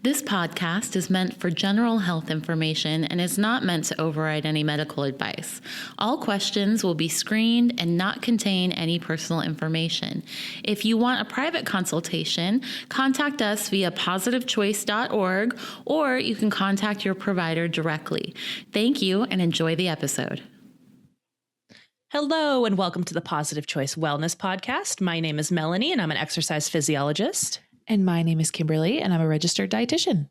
This podcast is meant for general health information and is not meant to override any medical advice. All questions will be screened and not contain any personal information. If you want a private consultation, contact us via positivechoice.org, or you can contact your provider directly. Thank you and enjoy the episode. Hello and welcome to the Positive Choice Wellness Podcast. My name is Melanie and I'm an exercise physiologist. And my name is Kimberly and I'm a registered dietitian.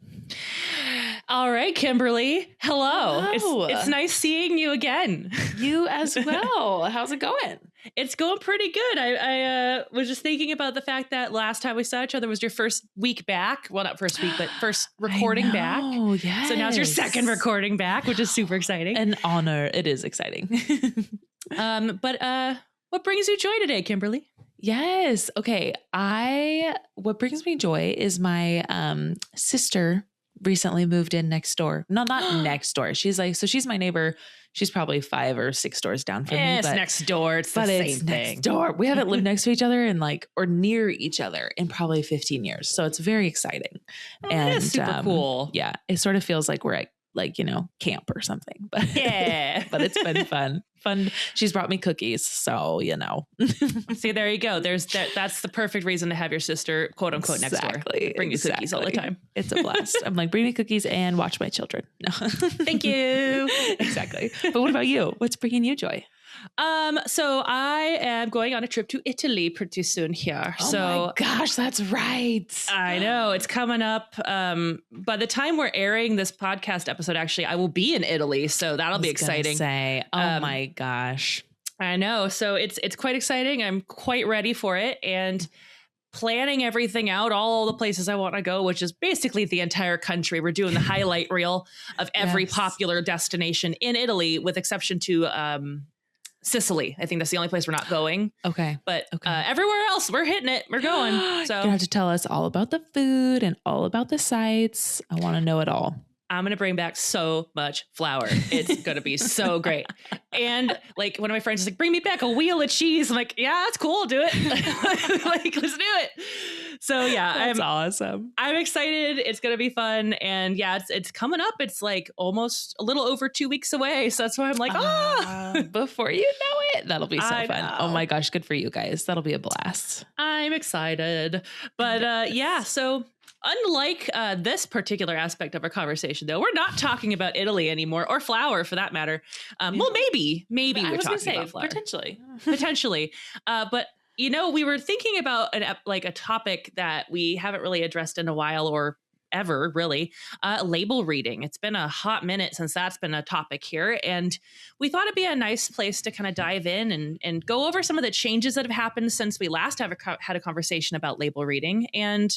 All right, Kimberly. Hello. Hello. It's nice seeing you again. You as well. How's it going? It's going pretty good. I was just thinking about the fact that last time we saw each other was your first week back. Well, not first week, but first recording back. Oh, yes. So now it's your second recording back, which is super exciting. An honor. It is exciting. But what brings you joy today, Kimberly? Yes. Okay. What brings me joy is my sister recently moved in next door. No, not next door. She's my neighbor. She's probably 5 or 6 doors down from me. It's next door. It's the same thing. Next door. We haven't lived next to each other or near each other in probably 15 years. So it's very exciting. Oh, and that is super cool. Yeah. It sort of feels like we're at camp or something, but yeah, but it's been fun. She's brought me cookies. So, see, there you go. That's the perfect reason to have your sister, quote unquote, next door. Bring you cookies all the time. It's a blast. I'm like, bring me cookies and watch my children. No. Thank you. Exactly. But what about you? What's bringing you joy? So I am going on a trip to Italy pretty soon here. Oh my gosh, that's right. I know it's coming up. By the time we're airing this podcast episode, actually, I will be in Italy. So that'll be exciting. Oh my gosh. I know. So it's quite exciting. I'm quite ready for it and planning everything out, all the places I want to go, which is basically the entire country. We're doing the highlight reel of every popular destination in Italy, with exception to, Sicily. I think that's the only place we're not going. Okay. But everywhere else, we're hitting it. We're going. So you're gonna have to tell us all about the food and all about the sites. I want to know it all. I'm going to bring back so much flour. It's going to be so great. And like one of my friends is like, bring me back a wheel of cheese. I'm like, yeah, that's cool. Do it. Like, let's do it. So yeah, that's awesome. I'm excited. It's going to be fun. And yeah, it's coming up. It's like almost a little over 2 weeks away. So that's why I'm like, before you know it, that'll be so fun. Oh my gosh. Good for you guys. That'll be a blast. I'm excited. But yeah, so unlike this particular aspect of our conversation, though, we're not talking about Italy anymore, or flour for that matter. Well, maybe we're talking about flour. Potentially. But we were thinking about a topic that we haven't really addressed in a while, or ever really, label reading. It's been a hot minute since that's been a topic here. And we thought it'd be a nice place to kind of dive in and go over some of the changes that have happened since we last had a conversation about label reading. And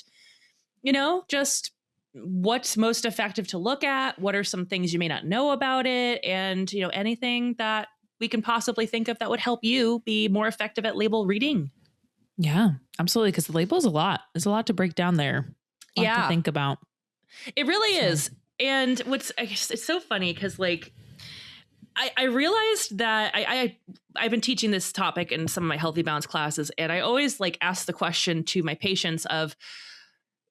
just what's most effective to look at, what are some things you may not know about it, and, anything that we can possibly think of that would help you be more effective at label reading. Yeah, absolutely. Because the label is a lot. There's a lot to break down there. A lot to think about. It really is. And it's so funny because I realized that I've been teaching this topic in some of my Healthy Balance classes, and I always ask the question to my patients of,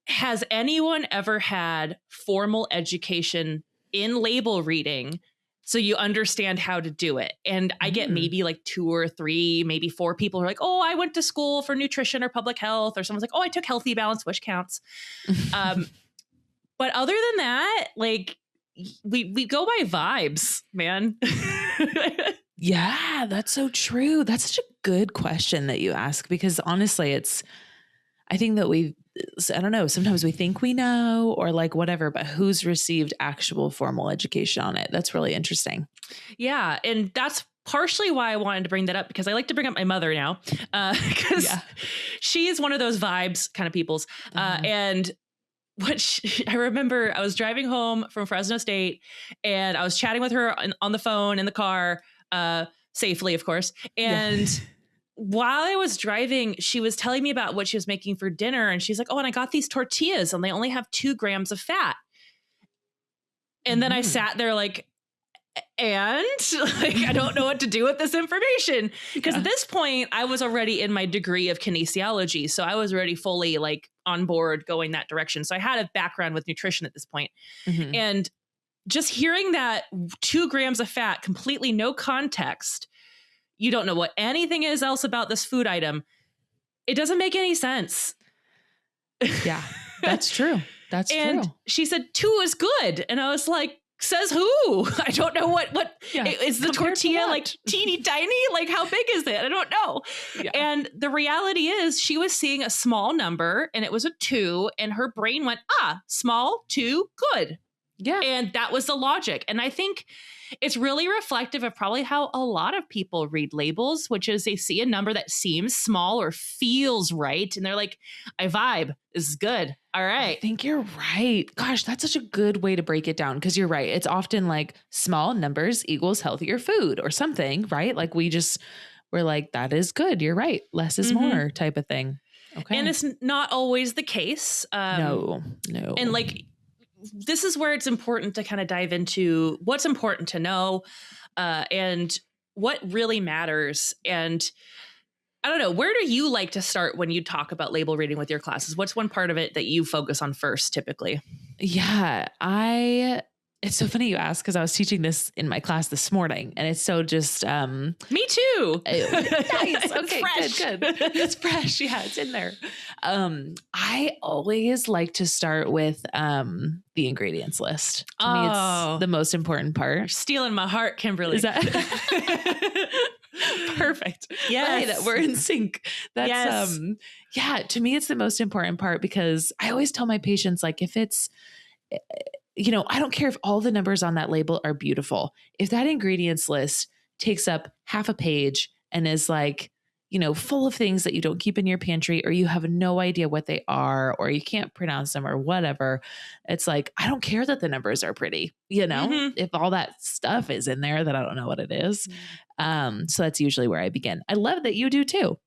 has anyone ever had formal education in label reading so you understand how to do it? And I get maybe 2 or 3, maybe 4 people who are like, oh, I went to school for nutrition or public health, or someone's like, oh, I took Healthy Balance, which counts. But other than that, we go by vibes, man. Yeah, that's so true. That's such a good question that you ask, because honestly, I think that I don't know, sometimes we think we know or whatever, but who's received actual formal education on it? That's really interesting. Yeah. And that's partially why I wanted to bring that up, because I like to bring up my mother now, because she is one of those vibes kind of peoples. And I remember I was driving home from Fresno State and I was chatting with her on the phone in the car, safely, of course. And while I was driving, she was telling me about what she was making for dinner. And she's like, oh, and I got these tortillas and they only have 2 grams of fat. And then I sat there And like, I don't know what to do with this information, because at this point I was already in my degree of kinesiology. So I was already fully like on board going that direction. So I had a background with nutrition at this point. Mhm. And just hearing that 2 grams of fat, completely no context, you don't know what anything is else about this food item. It doesn't make any sense. Yeah, that's true. That's and true. she said 2 is good. And I was like, says who? I don't know what is the tortilla like teeny tiny? Like how big is it? I don't know. Yeah. And the reality is she was seeing a small number and it was a 2 and her brain went, small, 2, good. Yeah. And that was the logic. And I think it's really reflective of probably how a lot of people read labels, which is they see a number that seems small or feels right. And they're like, I vibe. This is good. All right. I think you're right. Gosh, that's such a good way to break it down, because you're right. It's often like small numbers equals healthier food or something, right? Like we're like, that is good. You're right. Less is more type of thing. Okay. And it's not always the case. No. And like, this is where it's important to kind of dive into what's important to know and what really matters. And I don't know, where do you like to start when you talk about label reading with your classes? What's one part of it that you focus on first typically? Yeah, it's so funny you ask, because I was teaching this in my class this morning, and it's so just me too. Nice. Okay, good. It's fresh. Yeah, it's in there. I always like to start with the ingredients list. To me, it's the most important part. You're stealing my heart, Kimberly. Is that perfect? Yes. Right, we're in sync. That's yes. Yeah, to me, it's the most important part, because I always tell my patients, like, if it's, I don't care if all the numbers on that label are beautiful. If that ingredients list takes up half a page and is like, full of things that you don't keep in your pantry, or you have no idea what they are, or you can't pronounce them or whatever, it's like, I don't care that the numbers are pretty, if all that stuff is in there that I don't know what it is. So that's usually where I begin. I love that you do too.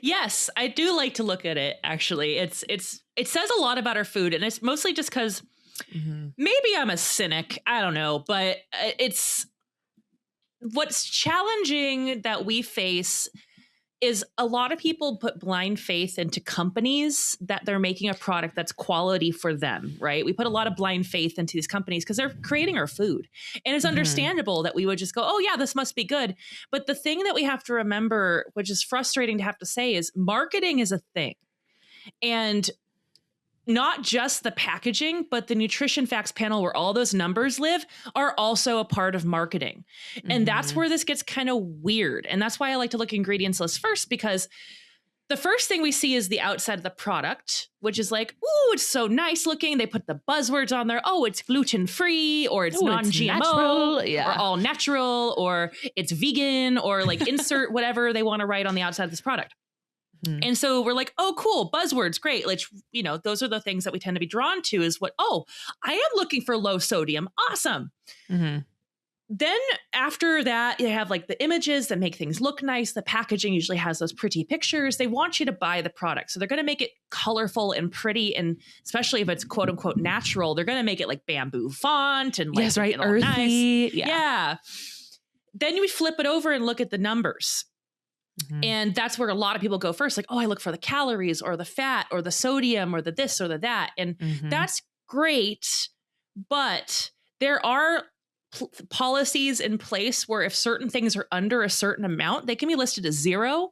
Yes, I do like to look at it. Actually, it says a lot about our food, and it's mostly just because maybe I'm a cynic. I don't know, but it's what's challenging that we face is a lot of people put blind faith into companies that they're making a product that's quality for them, right? We put a lot of blind faith into these companies because they're creating our food. And it's understandable that we would just go, oh yeah, this must be good. But the thing that we have to remember, which is frustrating to have to say, is marketing is a thing. And not just the packaging, but the nutrition facts panel where all those numbers live are also a part of marketing. And that's where this gets kind of weird. And that's why I like to look at ingredients list first, because the first thing we see is the outside of the product, which is like, ooh, it's so nice looking. They put the buzzwords on there. Oh, it's gluten-free, or it's non-GMO, or all natural, or it's vegan, or like insert whatever they want to write on the outside of this product. And so we're like, oh, cool, buzzwords, great. Like, those are the things that we tend to be drawn to, is what, oh, I am looking for low sodium. Awesome. Then after that, you have like the images that make things look nice. The packaging usually has those pretty pictures. They want you to buy the product. So they're going to make it colorful and pretty. And especially if it's quote unquote natural, they're going to make it like bamboo font and like, earthy. Nice. Yeah. Then we flip it over and look at the numbers. And that's where a lot of people go first. Like, oh, I look for the calories or the fat or the sodium or the this or the that. And that's great. But there are policies in place where if certain things are under a certain amount, they can be listed as 0.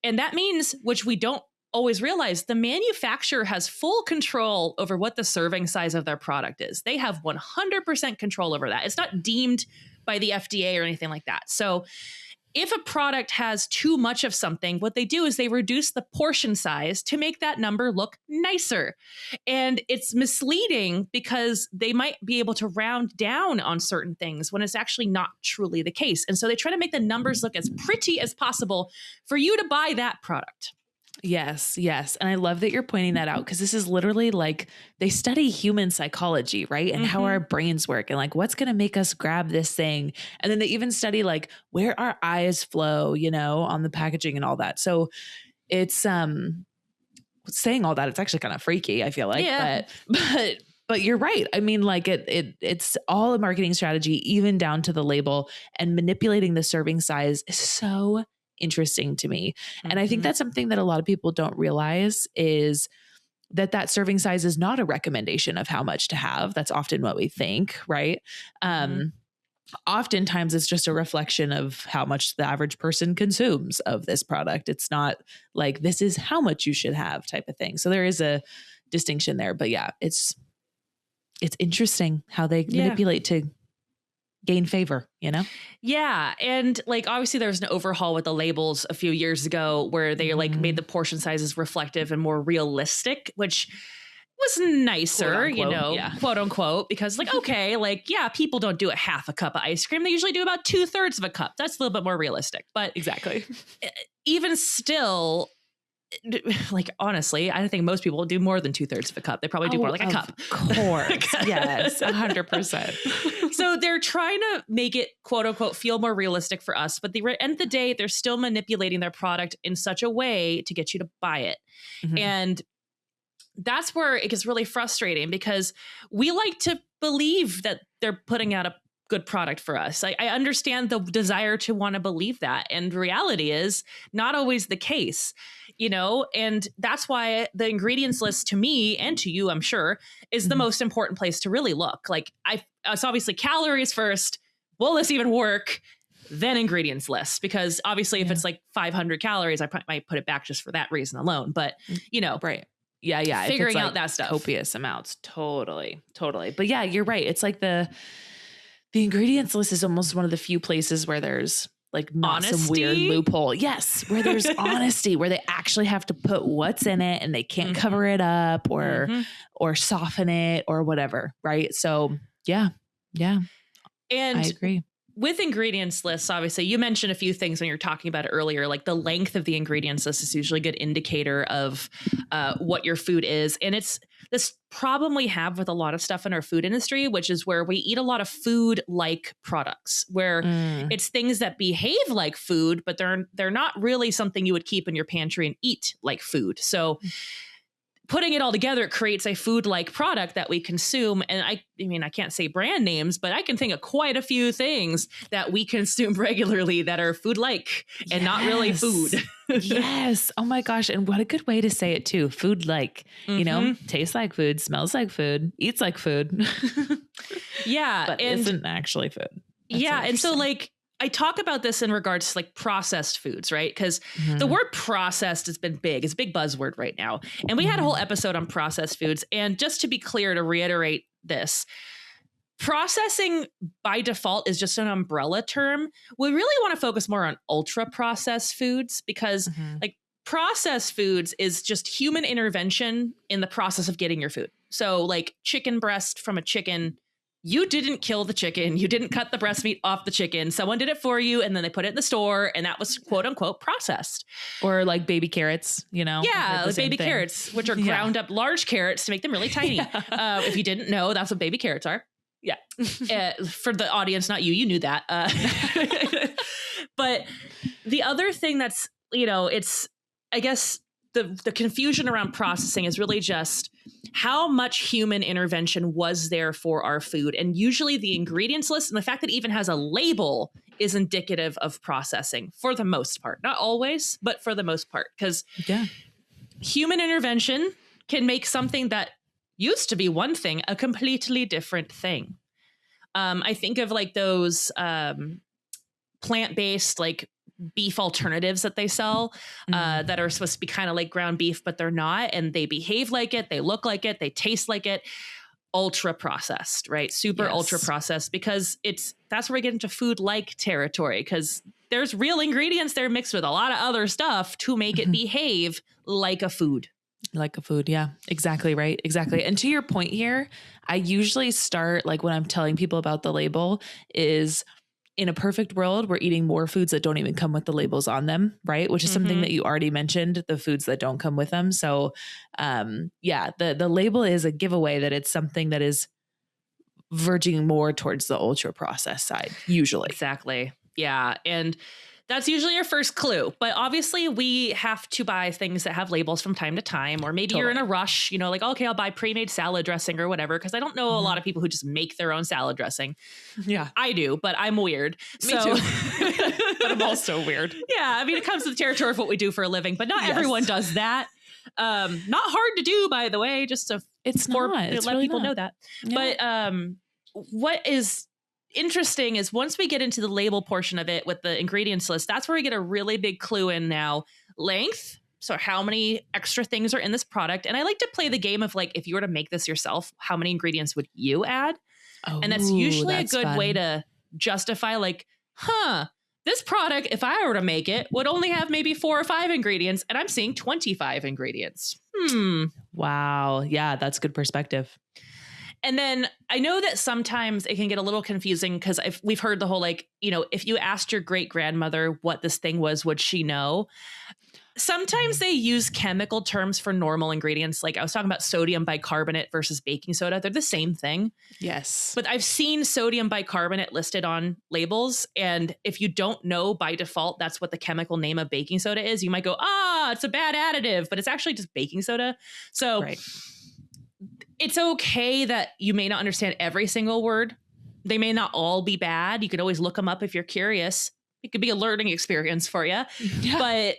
And that means, which we don't always realize, the manufacturer has full control over what the serving size of their product is. They have 100% control over that. It's not deemed by the FDA or anything like that. So if a product has too much of something, what they do is they reduce the portion size to make that number look nicer. And it's misleading because they might be able to round down on certain things when it's actually not truly the case. And so they try to make the numbers look as pretty as possible for you to buy that product. Yes. And I love that you're pointing that out, because this is literally like they study human psychology, right? And how our brains work and like what's going to make us grab this thing. And then they even study like where our eyes flow, on the packaging and all that. So it's saying all that, it's actually kind of freaky, I feel like. Yeah. But But you're right. I mean, like it's all a marketing strategy, even down to the label, and manipulating the serving size is so interesting to me. And I think that's something that a lot of people don't realize is that serving size is not a recommendation of how much to have. That's often what we think, right? Oftentimes it's just a reflection of how much the average person consumes of this product. It's not like this is how much you should have type of thing. So there is a distinction there, but yeah, it's interesting how they manipulate to gain favor, you know? Yeah. And like, obviously there was an overhaul with the labels a few years ago where they like made the portion sizes reflective and more realistic, which was nicer, Quote, you unquote, know, quote unquote, because like, okay, like, yeah, people don't do a half a cup of ice cream. They usually do about 2/3 of a cup. That's a little bit more realistic, but exactly. Even still, like, honestly, I don't think most people do more than 2/3 of a cup. They probably do more like a cup. Of course. Yes. 100%. So they're trying to make it quote unquote feel more realistic for us. But at the end of the day, they're still manipulating their product in such a way to get you to buy it. And that's where it gets really frustrating because we like to believe that they're putting out a good product for us. I understand the desire to want to believe that. And reality is not always the case, you know, and that's why the ingredients list to me and to you, I'm sure, is the most important place to really look. Like it's obviously calories first. Will this even work? Then ingredients list, because obviously if it's like 500 calories, I might put it back just for that reason alone. But, you know, right. Yeah. Figuring out that stuff. Copious amounts. Totally. But yeah, you're right. It's like the ingredients list is almost one of the few places where there's like not some weird loophole. Yes. Where there's honesty, where they actually have to put what's in it and they can't cover it up or soften it or whatever. Right. So yeah. And I agree. With ingredients lists, obviously, you mentioned a few things when you were talking about it earlier, like the length of the ingredients list is usually a good indicator of what your food is. And it's this problem we have with a lot of stuff in our food industry, which is where we eat a lot of food-like products, where it's things that behave like food, but they're not really something you would keep in your pantry and eat like food. So putting it all together, it creates a food-like product that we consume. And I mean, I can't say brand names, but I can think of quite a few things that we consume regularly that are food-like and not really food. Yes. Oh my gosh. And what a good way to say it too. Food-like, you know, tastes like food, smells like food, eats like food. Yeah. But isn't actually food. That's yeah. And so like, I talk about this in regards to like processed foods, right? Because the word processed has been big. It's a big buzzword right now. And we had a whole episode on processed foods. And just to be clear, to reiterate this, processing by default is just an umbrella term. We really want to focus more on ultra processed foods because like processed foods is just human intervention in the process of getting your food. So like chicken breast from a chicken. You didn't kill the chicken. You didn't cut the breast meat off the chicken. Someone did it for you. And then they put it in the store and that was quote unquote processed. Or like baby carrots, you know? Yeah, like baby carrots, which are ground up large carrots to make them really tiny. If you didn't know, that's what baby carrots are. Yeah. For the audience, not you, you knew that. But the other thing that's, you know, it's, I guess the confusion around processing is really just how much human intervention was there for our food. And usually the ingredients list and the fact that it even has a label is indicative of processing for the most part. Not always, but for the most part. Because human intervention can make something that used to be one thing a completely different thing. I think of like those plant-based like beef alternatives that they sell that are supposed to be kind of like ground beef, but they're not. And they behave like it. They look like it. They taste like it. Ultra processed, right? Super ultra processed, because that's where we get into food like territory, because there's real ingredients there mixed with a lot of other stuff to make it behave like a food. Like a food. Yeah, exactly. Right. Exactly. And to your point here, I usually start like when I'm telling people about the label is in a perfect world, we're eating more foods that don't even come with the labels on them, right? Which is something that you already mentioned, the foods that don't come with them. So the label is a giveaway that it's something that is verging more towards the ultra processed side, usually. Exactly. Yeah. And That's usually your first clue. But obviously we have to buy things that have labels from time to time, or maybe you're in a rush, you know, like, okay, I'll buy pre-made salad dressing or whatever. Cause I don't know a lot of people who just make their own salad dressing. Yeah. I do, but I'm weird. Me too. But I'm also weird. Yeah. I mean, it comes to the territory of what we do for a living, but not everyone does that. Not hard to do, by the way, just to let really people know that. Yeah. But what is interesting is once we get into the label portion of it with the ingredients list, that's where we get a really big clue in now. Length. So how many extra things are in this product? And I like to play the game of like, if you were to make this yourself, how many ingredients would you add? Oh, and that's usually a good way to justify like, this product, if I were to make it, would only have maybe 4 or 5 ingredients, and I'm seeing 25 ingredients. Wow. Yeah, that's good perspective. And then I know that sometimes it can get a little confusing because we've heard the whole, like, you know, if you asked your great grandmother what this thing was, would she know? Sometimes they use chemical terms for normal ingredients. Like I was talking about sodium bicarbonate versus baking soda. They're the same thing. Yes. But I've seen sodium bicarbonate listed on labels. And if you don't know by default, that's what the chemical name of baking soda is, you might go, it's a bad additive, but it's actually just baking soda. So it's okay that you may not understand every single word. They may not all be bad. You can always look them up if you're curious. It could be a learning experience for you. Yeah. But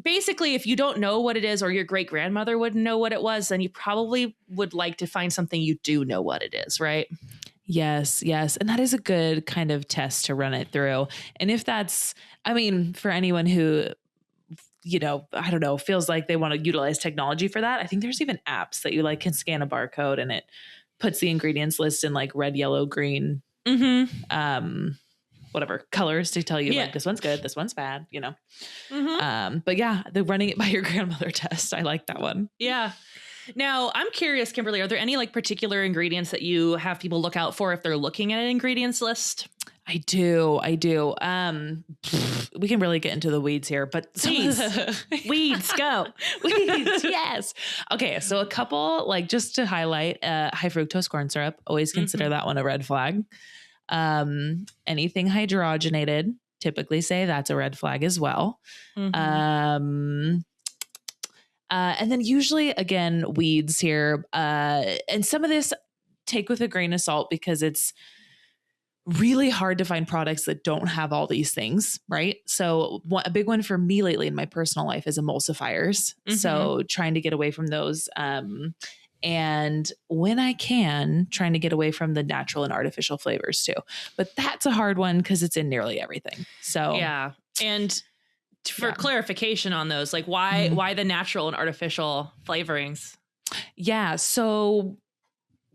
basically, if you don't know what it is, or your great grandmother wouldn't know what it was, then you probably would like to find something you do know what it is, right? Yes, yes. And that is a good kind of test to run it through. And if that's, I mean, for anyone who, you know, I don't know, feels like they want to utilize technology for that, I think there's even apps that you like can scan a barcode and it puts the ingredients list in like red, yellow, green, whatever colors to tell you like this one's good, this one's bad, you know. But yeah, the running it by your grandmother test, I like that one. Yeah. Now I'm curious, Kimberly, are there any like particular ingredients that you have people look out for if they're looking at an ingredients list? I do. We can really get into the weeds here, but weeds go. Weeds, yes. Okay, so a couple, like just to highlight, high fructose corn syrup, always consider that one a red flag. Anything hydrogenated, typically say that's a red flag as well. And then usually again, weeds here. And some of this take with a grain of salt because it's really hard to find products that don't have all these things, right? So a big one for me lately in my personal life is emulsifiers. So trying to get away from those. And when I can, trying to get away from the natural and artificial flavors too. But that's a hard one because it's in nearly everything. So yeah. And for clarification on those, like why the natural and artificial flavorings? Yeah. So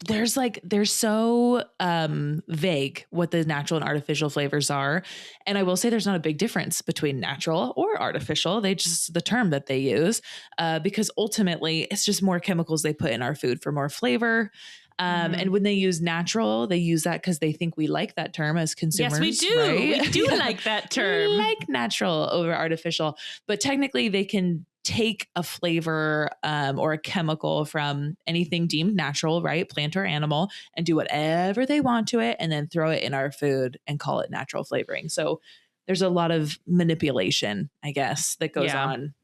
they're so vague what the natural and artificial flavors are. And I will say there's not a big difference between natural or artificial. They just the term that they use because ultimately it's just more chemicals they put in our food for more flavor. And when they use natural, they use that because they think we like that term as consumers. Yes, we do. Right? We do like that term. We like natural over artificial, but technically they can take a flavor or a chemical from anything deemed natural, right? Plant or animal, and do whatever they want to it and then throw it in our food and call it natural flavoring. So there's a lot of manipulation, I guess, that goes on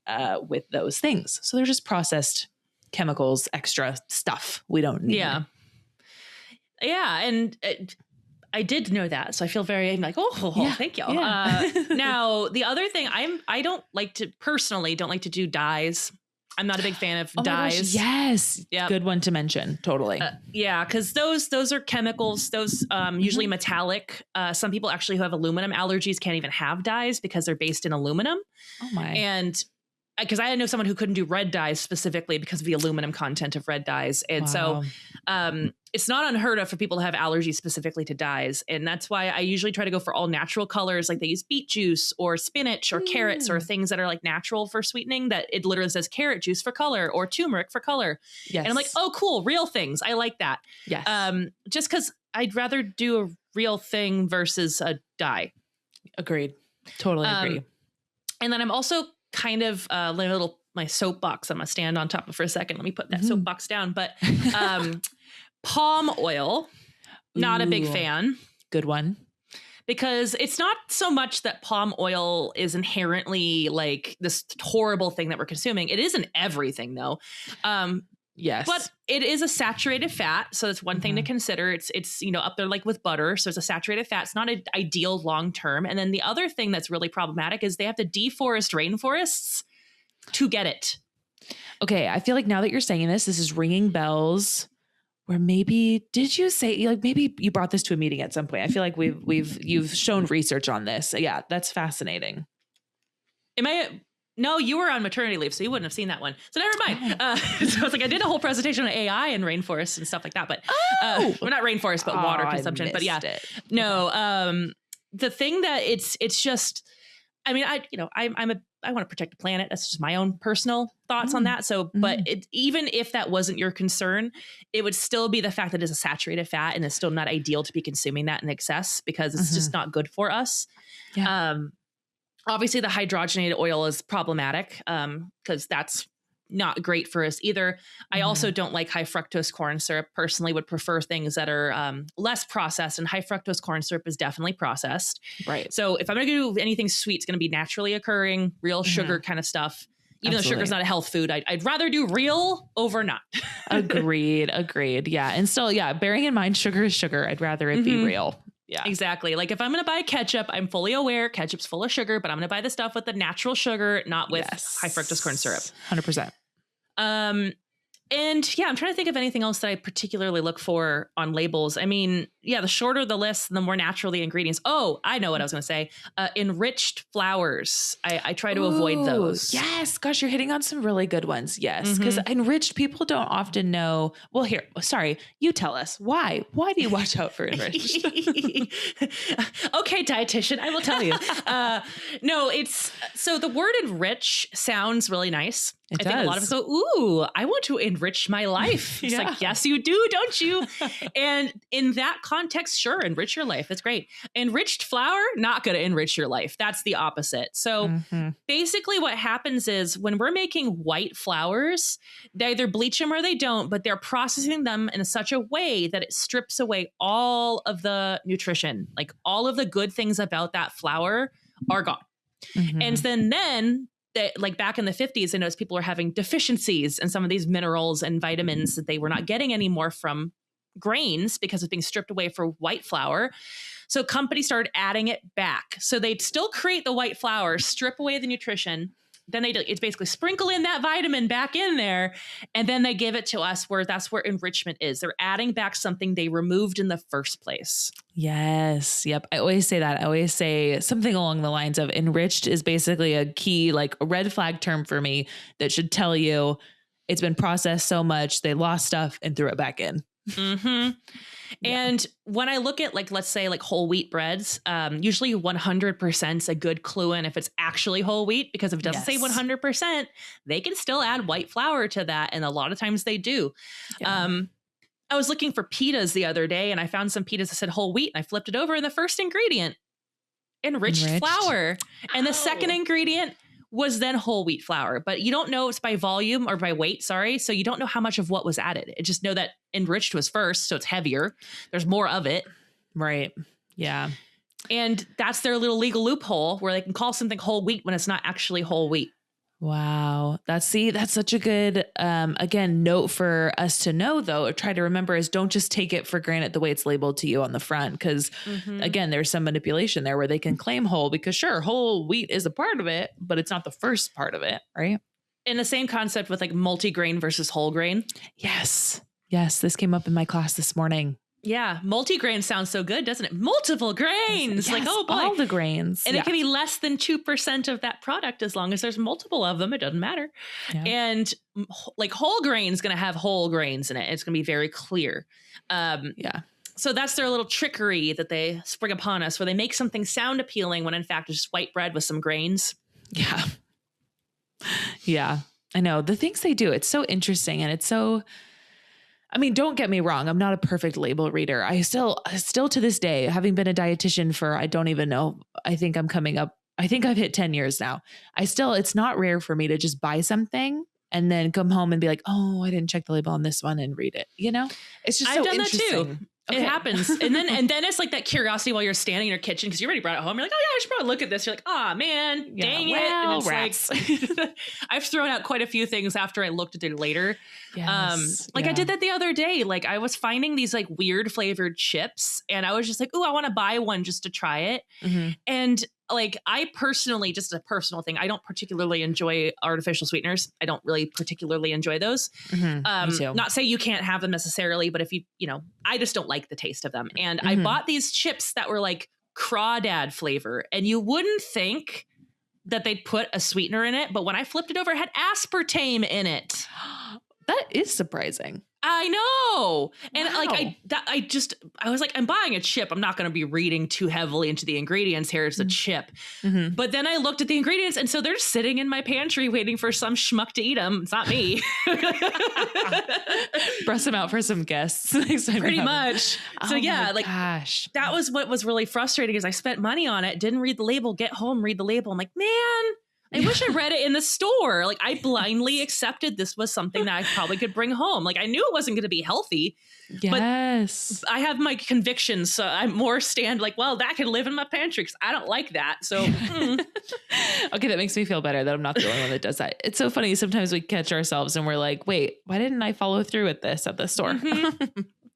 with those things. So they're just processed chemicals, extra stuff we don't need. Yeah. Yeah. And I did know that. So I feel very like, thank you. Yeah. Now, the other thing I don't like to do dyes. I'm not a big fan of dyes. Yes. Yep. Good one to mention. Totally. Yeah. Cause those are chemicals. Those usually metallic. Some people actually who have aluminum allergies can't even have dyes because they're based in aluminum. Oh my. And because I know someone who couldn't do red dyes specifically because of the aluminum content of red dyes. And so it's not unheard of for people to have allergies specifically to dyes. And that's why I usually try to go for all natural colors. Like they use beet juice or spinach or carrots or things that are like natural for sweetening, that it literally says carrot juice for color or turmeric for color. Yes. And I'm like, oh, cool. Real things. I like that. Yes. Just because I'd rather do a real thing versus a dye. Agreed. Totally agree. And then I'm also kind of my soapbox I'm gonna stand on top of for a second. Let me put that soapbox down. But palm oil, not a big fan. Good one. because it's not so much that palm oil is inherently like this horrible thing that we're consuming. It isn't everything though. Yes. But it is a saturated fat. So that's one thing to consider. It's, you know, up there like with butter. So it's a saturated fat. It's not an ideal long-term. And then the other thing that's really problematic is they have to deforest rainforests to get it. Okay. I feel like now that you're saying this is ringing bells. Or maybe, did you say, like, maybe you brought this to a meeting at some point? I feel like you've shown research on this. Yeah, that's fascinating. No, you were on maternity leave, so you wouldn't have seen that one. So never mind. So it's like I did a whole presentation on AI and rainforests and stuff like that. But well, not rainforest, but water consumption. But yeah, the thing that it's just, I mean, I want to protect the planet. That's just my own personal thoughts on that. So, but even if that wasn't your concern, it would still be the fact that it's a saturated fat and it's still not ideal to be consuming that in excess because it's just not good for us. Yeah. Obviously the hydrogenated oil is problematic because that's not great for us either. I also don't like high fructose corn syrup. Personally would prefer things that are less processed, and high fructose corn syrup is definitely processed. Right. So if I'm going to do anything sweet, it's going to be naturally occurring, real sugar kind of stuff. Even though sugar is not a health food, I'd rather do real over not. Agreed. Yeah. And still, bearing in mind, sugar is sugar. I'd rather it be real. Yeah, exactly. Like if I'm going to buy ketchup, I'm fully aware ketchup's full of sugar, but I'm going to buy the stuff with the natural sugar, not with high fructose corn syrup. 100%. And yeah, I'm trying to think of anything else that I particularly look for on labels. I mean, yeah, the shorter the list, the more natural the ingredients. Oh, I know what I was going to say. Enriched flours. I try to avoid those. Yes. Gosh, you're hitting on some really good ones. Yes. Because enriched, people don't often know. Well, here, sorry, you tell us why. Why do you watch out for enriched? Okay, dietitian, I will tell you. No, it's so the word enrich sounds really nice. I think a lot of us go, ooh, I want to enrich my life. It's like, yes, you do, don't you? And in that context, sure, enrich your life. It's great. Enriched flour, not going to enrich your life. That's the opposite. So basically what happens is when we're making white flours, they either bleach them or they don't, but they're processing them in such a way that it strips away all of the nutrition. Like all of the good things about that flour are gone. And then that, like back in the 50s, I noticed people are having deficiencies in some of these minerals and vitamins that they were not getting anymore from grains because of being stripped away for white flour. So companies started adding it back. So they'd still create the white flour, strip away the nutrition. Then it's basically sprinkle in that vitamin back in there. And then they give it to us where that's where enrichment is. They're adding back something they removed in the first place. Yes. Yep. I always say that. I always say something along the lines of enriched is basically a key, like a red flag term for me that should tell you it's been processed so much. They lost stuff and threw it back in. And when I look at like, let's say like whole wheat breads, usually 100% is a good clue in if it's actually whole wheat, because if it doesn't say 100%, they can still add white flour to that. And a lot of times they do. I was looking for pitas the other day and I found some pitas that said whole wheat and I flipped it over and the first ingredient, enriched flour. And the second ingredient was then whole wheat flour, but you don't know it's by volume or by weight. Sorry. So you don't know how much of what was added. It just know that enriched was first. So it's heavier. There's more of it. Right. Yeah. And that's their little legal loophole where they can call something whole wheat when it's not actually whole wheat. Wow. That's such a good, again, note for us to know though, or try to remember is don't just take it for granted the way it's labeled to you on the front. Cause again, there's some manipulation there where they can claim whole because sure, whole wheat is a part of it, but it's not the first part of it. Right. And the same concept with like multigrain versus whole grain. Yes. Yes. This came up in my class this morning. Yeah. Multigrain sounds so good, doesn't it? Multiple grains. Yes, like, oh boy. All the grains. And it can be less than 2% of that product as long as there's multiple of them. It doesn't matter. Yeah. And like whole grain is going to have whole grains in it. It's going to be very clear. So that's their little trickery that they spring upon us where they make something sound appealing when in fact it's just white bread with some grains. Yeah. Yeah. I know. The things they do, it's so interesting and it's so... I mean, don't get me wrong. I'm not a perfect label reader. I still to this day, having been a dietitian for, I don't even know, I think I've hit 10 years now. It's not rare for me to just buy something and then come home and be like, oh, I didn't check the label on this one and read it. You know, it's just I've so done interesting. that too. It happens. And then it's like that curiosity while you're standing in your kitchen because you already brought it home. You're like, oh yeah, I should probably look at this. You're like, oh man, dang it. And it's rats. like, I've thrown out quite a few things after I looked at it later. Yes. I did that the other day. Like I was finding these like weird flavored chips and I was just like, oh, I want to buy one just to try it. And like I personally, just a personal thing, I don't particularly enjoy artificial sweeteners. I don't really particularly enjoy those. Me too. Not say you can't have them necessarily, but if I just don't like the taste of them. And I bought these chips that were like crawdad flavor, and you wouldn't think that they'd put a sweetener in it, but when I flipped it over, it had aspartame in it. That is surprising. I know. And Wow. like, I was like, I'm buying a chip. I'm not going to be reading too heavily into the ingredients here. It's a chip. But then I looked at the ingredients and so they're sitting in my pantry waiting for some schmuck to eat them. It's not me. Brush them out for some guests. Next time Pretty much. So yeah, like gosh, that was what was really frustrating is I spent money on it, didn't read the label, get home, read the label. I'm like, man, I wish I read it in the store. Like I blindly accepted this was something that I probably could bring home. Like I knew it wasn't going to be healthy. Yes. But I have my convictions. So I'm more like, well, that can live in my pantry because I don't like that. So, Okay, that makes me feel better that I'm not the only one that does that. It's so funny. Sometimes we catch ourselves and we're like, wait, why didn't I follow through with this at the store?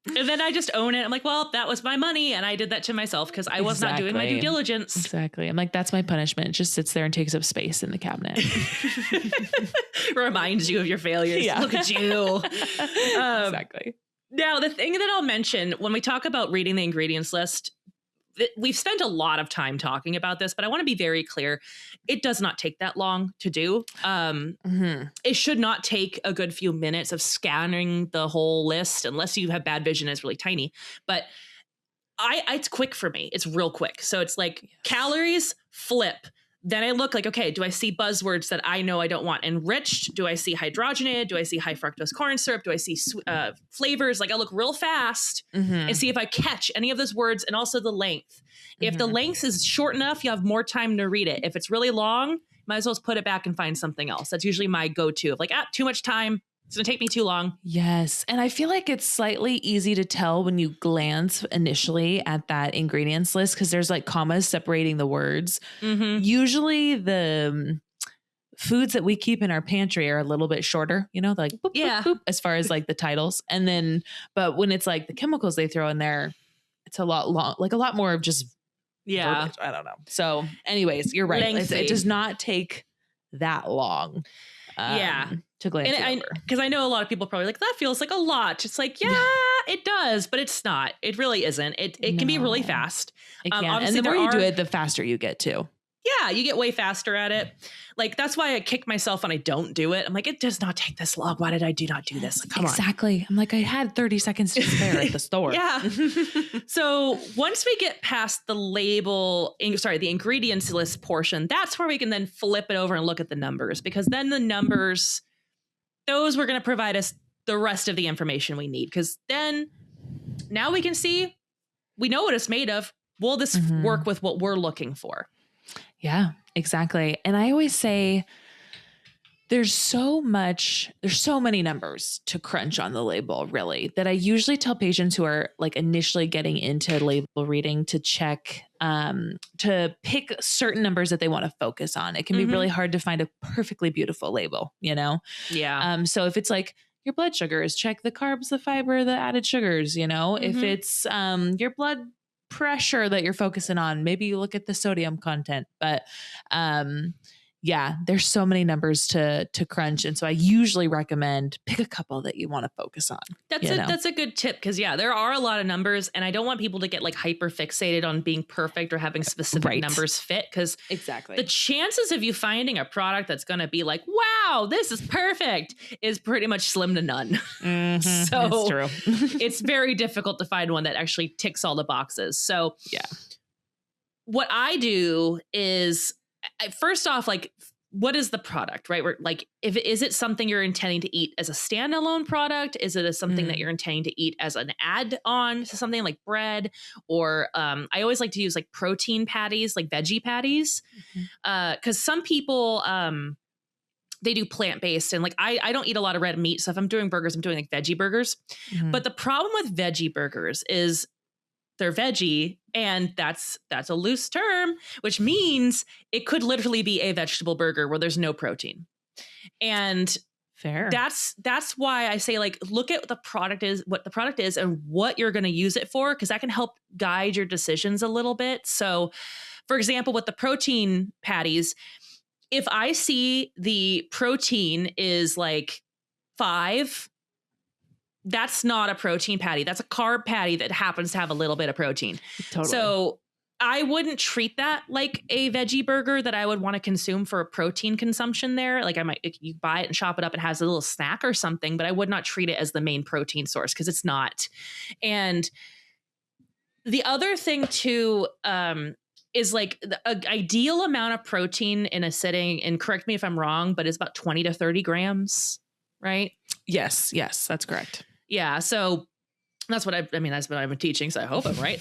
And then I just own it. I'm like, well, that was my money. And I did that to myself because I was not doing my due diligence. Exactly. I'm like, that's my punishment. It just sits there and takes up space in the cabinet. Reminds you of your failures. Yeah. Look at you. Exactly. Now, the thing that I'll mention when we talk about reading the ingredients list, we've spent a lot of time talking about this, but I want to be very clear. It does not take that long to do. It should not take a good few minutes of scanning the whole list unless you have bad vision and it's really tiny. But it's quick for me. It's real quick. So it's like calories, flip. Then I look like, okay, do I see buzzwords that I know I don't want? Enriched? Do I see hydrogenated? Do I see high fructose corn syrup? Do I see flavors? Like I look real fast and see if I catch any of those words and also the length. If the length is short enough, you have more time to read it. If it's really long, might as well just put it back and find something else. That's usually my go-to of like, too much time. It's going to take me too long. Yes. And I feel like it's slightly easy to tell when you glance initially at that ingredients list because there's like commas separating the words. Usually the foods that we keep in our pantry are a little bit shorter, like boop, boop, boop, as far as like the titles. And then, but when it's like the chemicals they throw in there, it's a lot long, like a lot more of just verbiage. I don't know. So anyways, you're right. It does not take that long. To glance over. Because I know a lot of people probably like, that feels like a lot. It's like, yeah, it does, but it's not. It really isn't. It can be really fast. It can. And the more you do it, the faster you get too. Yeah, you get way faster at it. Like, that's why I kick myself when I don't do it. I'm like, it does not take this long. Why did I not do this? Like, come on. Exactly. I'm like, I had 30 seconds to spare at the store. Yeah. So once we get past the the ingredients list portion, that's where we can then flip it over and look at the numbers, because then the numbers, those were going to provide us the rest of the information we need. Because then now we can see, we know what it's made of. Will this work with what we're looking for? Yeah, exactly. And I always say there's so many numbers to crunch on the label, really, that I usually tell patients who are like initially getting into label reading to check, to pick certain numbers that they want to focus on. It can be really hard to find a perfectly beautiful label, Yeah. So if it's like your blood sugars, check the carbs, the fiber, the added sugars, If it's your blood pressure that you're focusing on, maybe you look at the sodium content. But there's so many numbers to crunch, and so I usually recommend pick a couple that you want to focus on. That's a good tip, because there are a lot of numbers, and I don't want people to get like hyper fixated on being perfect or having specific numbers fit, because exactly the chances of you finding a product that's going to be like, wow, this is perfect, is pretty much slim to none. So that's true. It's very difficult to find one that actually ticks all the boxes. So what I do is, first off, like, what is the product, right? We're like, is it something you're intending to eat as a standalone product? Is it something that you're intending to eat as an add-on to something like bread? Or I always like to use like protein patties, like veggie patties. Because some people they do plant-based, and like I don't eat a lot of red meat. So if I'm doing burgers, I'm doing like veggie burgers. But the problem with veggie burgers is they're veggie, and that's a loose term, which means it could literally be a vegetable burger where there's no protein. And fair. That's why I say, like, look at what the product is and what you're going to use it for, because that can help guide your decisions a little bit. So, for example, with the protein patties, if I see the protein is like 5, that's not a protein patty. That's a carb patty that happens to have a little bit of protein. Totally. So I wouldn't treat that like a veggie burger that I would want to consume for a protein consumption there. Like you buy it and chop it up and has a little snack or something, but I would not treat it as the main protein source, because it's not. And the other thing too, is like the ideal amount of protein in a sitting, and correct me if I'm wrong, but it's about 20 to 30 grams, right? Yes, that's correct. Yeah. So that's what that's what I've been teaching. So I hope I'm right.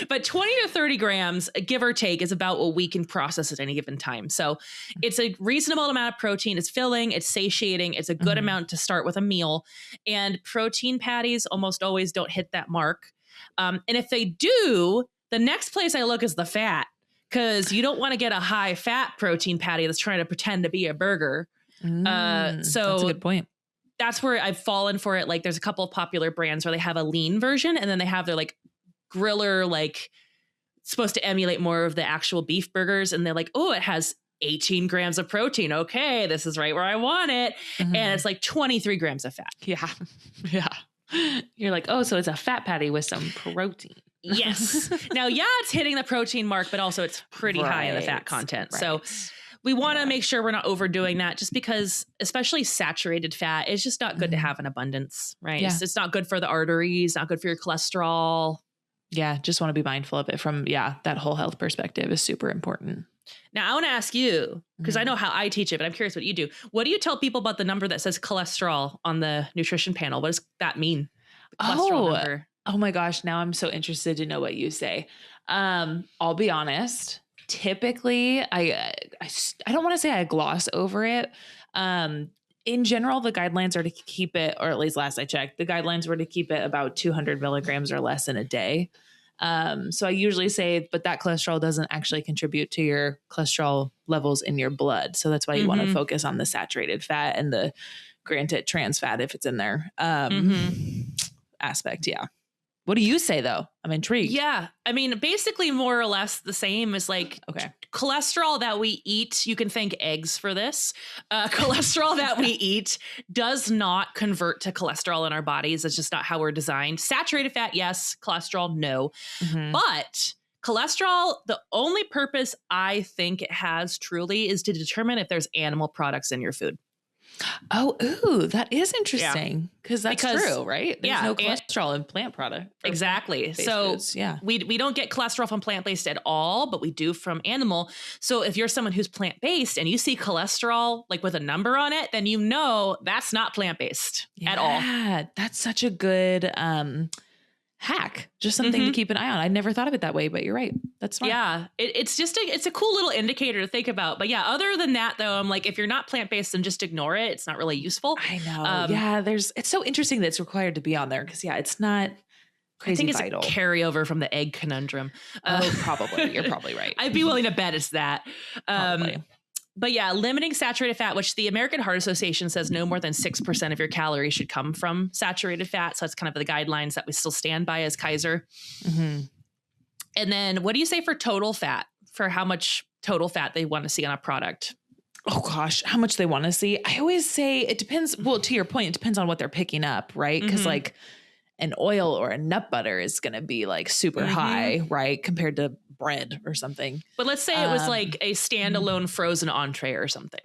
But 20 to 30 grams, give or take, is about what we can process at any given time. So it's a reasonable amount of protein. It's filling, it's satiating. It's a good amount to start with a meal. And protein patties almost always don't hit that mark. And if they do, the next place I look is the fat, because you don't want to get a high fat protein patty that's trying to pretend to be a burger. So that's a good point. That's where I've fallen for it. Like, there's a couple of popular brands where they have a lean version, and then they have their like griller, like supposed to emulate more of the actual beef burgers. And they're like, oh, it has 18 grams of protein. Okay, this is right where I want it. And it's like 23 grams of fat. Yeah. You're like, oh, so it's a fat patty with some protein. Yes. Now, it's hitting the protein mark, but also it's pretty high in the fat content. Right. So we want to make sure we're not overdoing that, just because especially saturated fat is just not good to have in abundance, right? Yeah. It's not good for the arteries, not good for your cholesterol. Yeah. Just want to be mindful of it from, that whole health perspective is super important. Now, I want to ask you, because I know how I teach it, but I'm curious what you do. What do you tell people about the number that says cholesterol on the nutrition panel? What does that mean? The cholesterol number. Oh my gosh. Now I'm so interested to know what you say. I'll be honest. Typically, I don't want to say I gloss over it. In general, the guidelines are to keep it, or at least last I checked, the guidelines were to keep it about 200 milligrams or less in a day. So I usually say, but that cholesterol doesn't actually contribute to your cholesterol levels in your blood. So that's why you want to focus on the saturated fat and the granted trans fat if it's in there aspect. Yeah. What do you say though? I'm intrigued. Yeah. I mean, basically more or less the same as like cholesterol that we eat. You can thank eggs for this. Cholesterol that we eat does not convert to cholesterol in our bodies. It's just not how we're designed. Saturated fat, yes. Cholesterol, no. But cholesterol, the only purpose I think it has truly is to determine if there's animal products in your food. Oh, ooh, that is interesting because that's true, right? There's no cholesterol in plant product. Exactly. So foods. We don't get cholesterol from plant-based at all, but we do from animal. So if you're someone who's plant-based and you see cholesterol like with a number on it, then you know that's not plant-based at all. Yeah, that's such a good hack. Just something to keep an eye on. I never thought of it that way, but you're right. That's smart. Yeah. It's just it's a cool little indicator to think about. But yeah, other than that though, I'm like, if you're not plant-based, then just ignore it. It's not really useful. I know. It's so interesting that it's required to be on there because it's not crazy vital. I think it's a carryover from the egg conundrum. Probably. You're probably right. I'd be willing to bet it's that. Probably. But yeah, limiting saturated fat, which the American Heart Association says no more than 6% of your calories should come from saturated fat. So that's kind of the guidelines that we still stand by as Kaiser. And then what do you say for total fat, for how much total fat they want to see on a product? Oh gosh, how much they want to see. I always say it depends. Well, to your point, it depends on what they're picking up, right? Because like an oil or a nut butter is going to be like super high, right? Compared to bread or something. But let's say it was like a standalone frozen entree or something.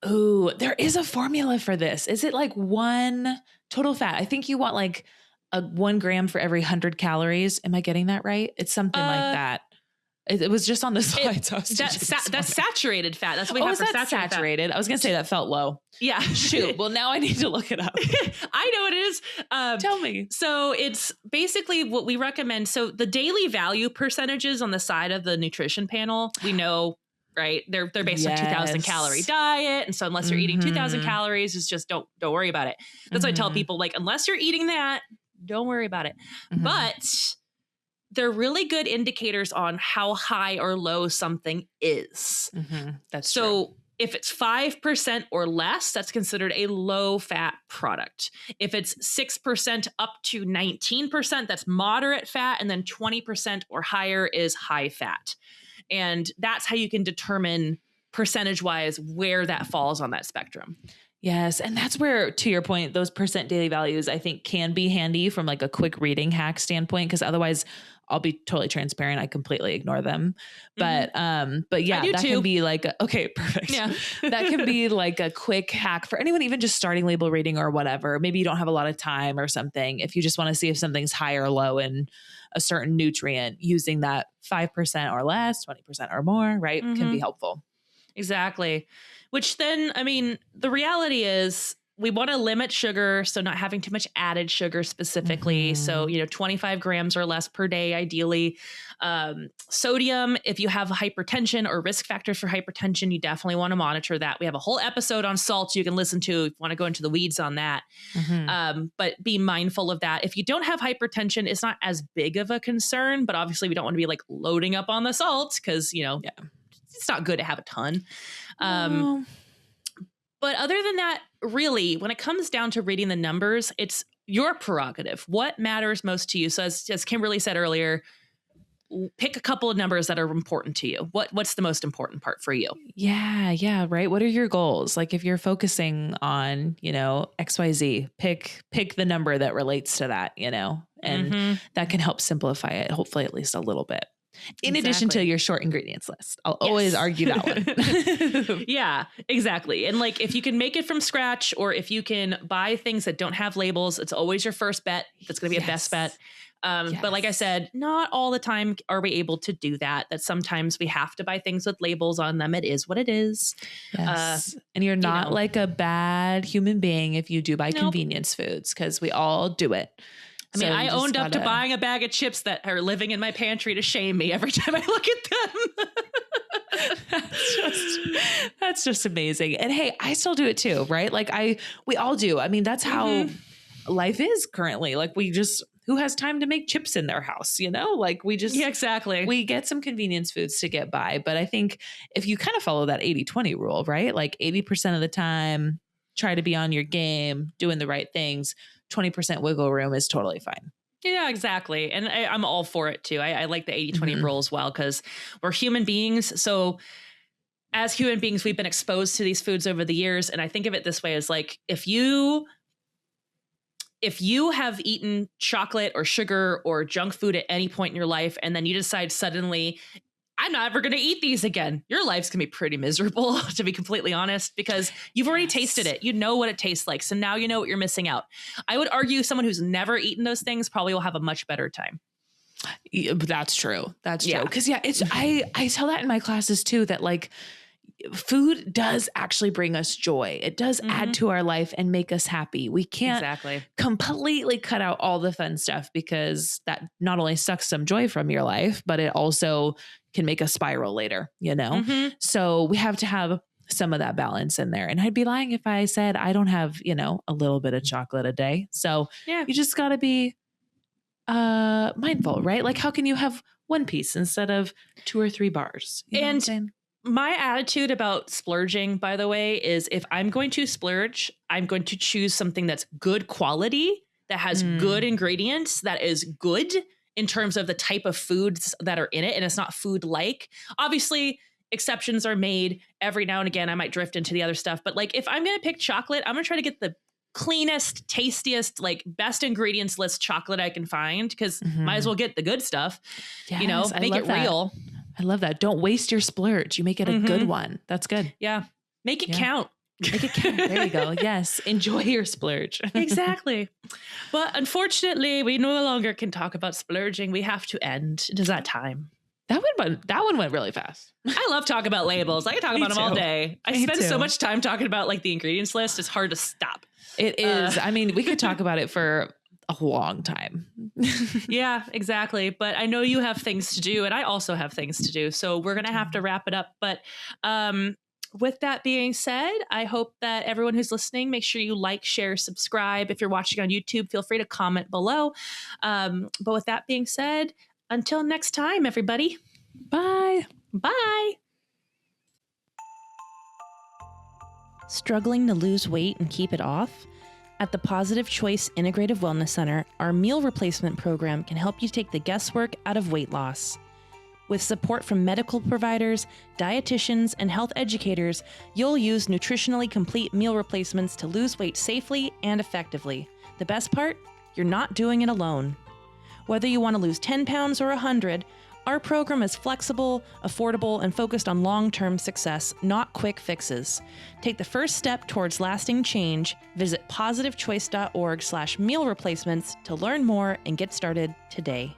Ooh, there is a formula for this. Is it like one total fat? I think you want like a 1 gram for every 100 calories. Am I getting that right? It's something like that. It was just on the slides. That's saturated fat. That's what we have for saturated fat. I was going to say that felt low. Yeah. Shoot. Well, now I need to look it up. I know it is. Tell me. So it's basically what we recommend. So the daily value percentages on the side of the nutrition panel, we know right? They're based on 2,000 calorie diet. And so unless you're eating 2,000 calories, it's just don't worry about it. That's why I tell people, like, unless you're eating that, don't worry about it. But they're really good indicators on how high or low something is. That's so true. If it's 5% or less, that's considered a low fat product. If it's 6% up to 19%, that's moderate fat. And then 20% or higher is high fat. And that's how you can determine percentage wise where that falls on that spectrum. Yes. And that's where, to your point, those percent daily values, I think, can be handy from like a quick reading hack standpoint. Because otherwise, I'll be totally transparent, I completely ignore them. But yeah, that can be like, okay, perfect. Yeah. That can be like a quick hack for anyone, even just starting label reading or whatever. Maybe you don't have a lot of time or something. If you just want to see if something's high or low in a certain nutrient, using that 5% or less, 20% or more, right, can be helpful. Exactly. Which then, I mean, the reality is we want to limit sugar. So not having too much added sugar specifically. So, 25 grams or less per day, ideally. Sodium, if you have hypertension or risk factors for hypertension, you definitely want to monitor that. We have a whole episode on salt you can listen to if you want to go into the weeds on that. But be mindful of that. If you don't have hypertension, it's not as big of a concern, but obviously we don't want to be like loading up on the salt because, it's not good to have a ton. But other than that, really, when it comes down to reading the numbers, it's your prerogative. What matters most to you? So as Kimberly said earlier, pick a couple of numbers that are important to you. What's the most important part for you? Yeah. Right. What are your goals? Like if you're focusing on, XYZ, pick the number that relates to that, and that can help simplify it, hopefully at least a little bit. In addition to your short ingredients list. I'll always argue that one. Yeah, exactly. And like, if you can make it from scratch, or if you can buy things that don't have labels, it's always your first bet. That's going to be a best bet. But like I said, not all the time are we able to do that. That sometimes we have to buy things with labels on them. It is what it is. Yes. And you're not like a bad human being if you do buy convenience foods, because we all do it. I mean, I owned up to buying a bag of chips that are living in my pantry to shame me every time I look at them. That's just amazing. And hey, I still do it too, right? Like we all do. I mean, that's how life is currently. Like who has time to make chips in their house, Like exactly. We get some convenience foods to get by. But I think if you kind of follow that 80-20 rule, right? Like 80% of the time, try to be on your game, doing the right things. 20% wiggle room is totally fine. Yeah, exactly. And I'm all for it too. I like the 80-20 rule as well, because we're human beings. So as human beings, we've been exposed to these foods over the years. And I think of it this way as like, if you have eaten chocolate or sugar or junk food at any point in your life, and then you decide suddenly, I'm not ever going to eat these again, your life's going to be pretty miserable, to be completely honest, because you've already tasted it. You know what it tastes like. So now you know what you're missing out. I would argue someone who's never eaten those things probably will have a much better time. Yeah, that's true. That's true. Because I tell that in my classes too, that like food does actually bring us joy. It does add to our life and make us happy. We can't completely cut out all the fun stuff, because that not only sucks some joy from your life, but it also can make a spiral later, So we have to have some of that balance in there. And I'd be lying if I said I don't have, a little bit of chocolate a day. So you just got to be mindful, right? Like how can you have one piece instead of 2 or 3 bars? You know what I'm saying? My attitude about splurging, by the way, is if I'm going to splurge, I'm going to choose something that's good quality, that has good ingredients, that is good in terms of the type of foods that are in it. And it's not food like. Obviously, exceptions are made every now and again. I might drift into the other stuff. But like if I'm going to pick chocolate, I'm going to try to get the cleanest, tastiest, like best ingredients list chocolate I can find, because might as well get the good stuff, make it real. I love that. Don't waste your splurge. You make it a good one. That's good. Yeah. Make it count. Make it count. There you go. Yes. Enjoy your splurge. Exactly. But unfortunately, we no longer can talk about splurging. We have to end. It is that time. That one went really fast. I love talking about labels. I can talk about them all day. I spend so much time talking about like the ingredients list. It's hard to stop. It is. I mean, we could talk about it for a long time. Yeah, exactly. But I know you have things to do and I also have things to do. So we're going to have to wrap it up. But with that being said, I hope that everyone who's listening, make sure you like, share, subscribe. If you're watching on YouTube, feel free to comment below. But with that being said, until next time, everybody. Bye. Bye. Struggling to lose weight and keep it off? At the Positive Choice Integrative Wellness Center, our meal replacement program can help you take the guesswork out of weight loss. With support from medical providers, dietitians, and health educators, you'll use nutritionally complete meal replacements to lose weight safely and effectively. The best part? You're not doing it alone. Whether you want to lose 10 pounds or 100, our program is flexible, affordable, and focused on long-term success, not quick fixes. Take the first step towards lasting change. Visit positivechoice.org/meal replacements to learn more and get started today.